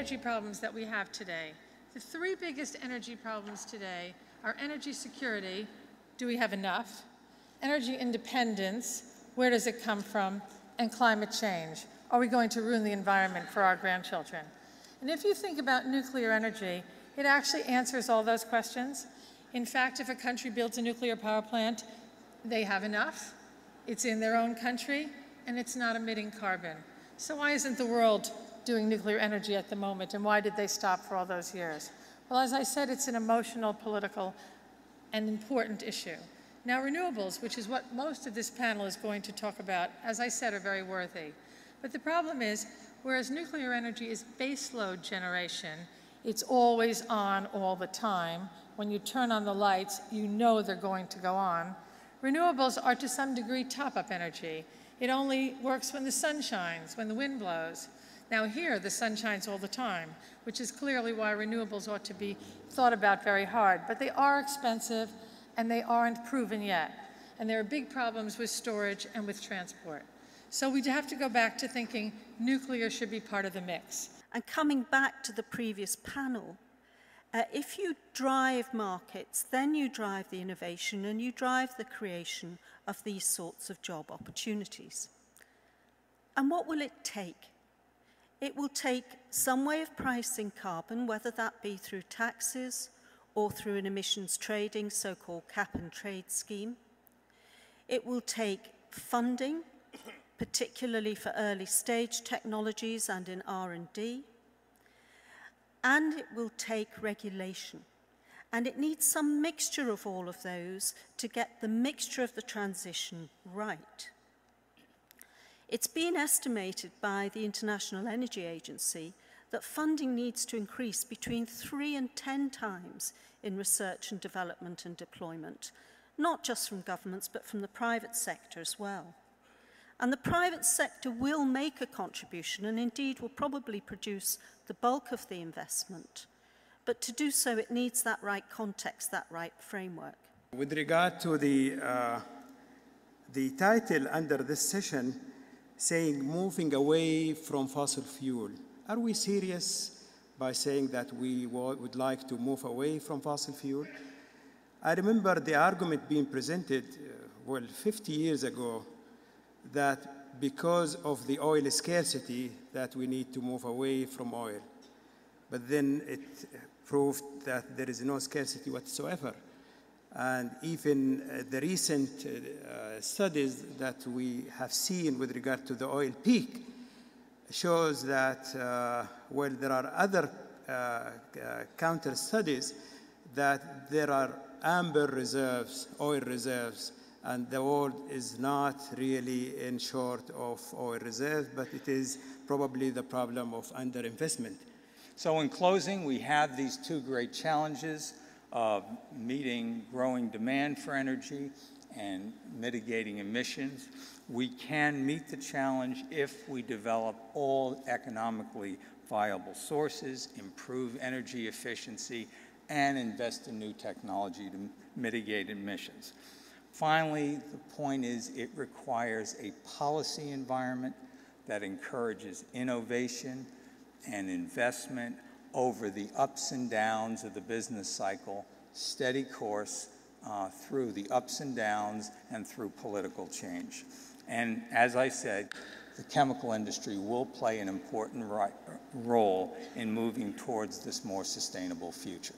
energy problems that we have today. The three biggest energy problems today are energy security, do we have enough? Energy independence, where does it come from? And climate change, are we going to ruin the environment for our grandchildren? And if you think about nuclear energy, it actually answers all those questions. In fact, if a country builds a nuclear power plant, they have enough, it's in their own country, and it's not emitting carbon. So why isn't the world doing nuclear energy at the moment, and why did they stop for all those years? Well, as I said, it's an emotional, political, and important issue. Now, renewables, which is what most of this panel is going to talk about, as I said, are very worthy. But the problem is, whereas nuclear energy is baseload generation, it's always on all the time. When you turn on the lights, you know they're going to go on. Renewables are to some degree top-up energy. It only works when the sun shines, when the wind blows. Now here, the sun shines all the time, which is clearly why renewables ought to be thought about very hard. But they are expensive, and they aren't proven yet. And there are big problems with storage and with transport. So we have to go back to thinking nuclear should be part of the mix. And coming back to the previous panel, if you drive markets, then you drive the innovation and you drive the creation of these sorts of job opportunities. And what will it take? It will take some way of pricing carbon, whether that be through taxes or through an emissions trading, so-called cap and trade scheme. It will take funding, particularly for early stage technologies and in R&D. And it will take regulation. And it needs some mixture of all of those to get the mixture of the transition right. It's been estimated by the International Energy Agency that funding needs to increase between 3 and 10 times in research and development and deployment, not just from governments, but from the private sector as well. And the private sector will make a contribution and indeed will probably produce the bulk of the investment. But to do so, it needs that right context, that right framework. With regard to the title under this session, saying moving away from fossil fuel, are we serious by saying that we would like to move away from fossil fuel? I remember the argument being presented, 50 years ago, that because of the oil scarcity that we need to move away from oil. But then it proved that there is no scarcity whatsoever. And even the recent studies that we have seen with regard to the oil peak shows that, there are other counter studies that there are amber reserves, oil reserves, and the world is not really in short of oil reserves, but it is probably the problem of underinvestment. So in closing, we have these two great challenges of meeting growing demand for energy and mitigating emissions. We can meet the challenge if we develop all economically viable sources, improve energy efficiency, and invest in new technology to mitigate emissions. Finally, the point is it requires a policy environment that encourages innovation and investment over the ups and downs of the business cycle, steady course through the ups and downs and through political change. And as I said, the chemical industry will play an important role in moving towards this more sustainable future.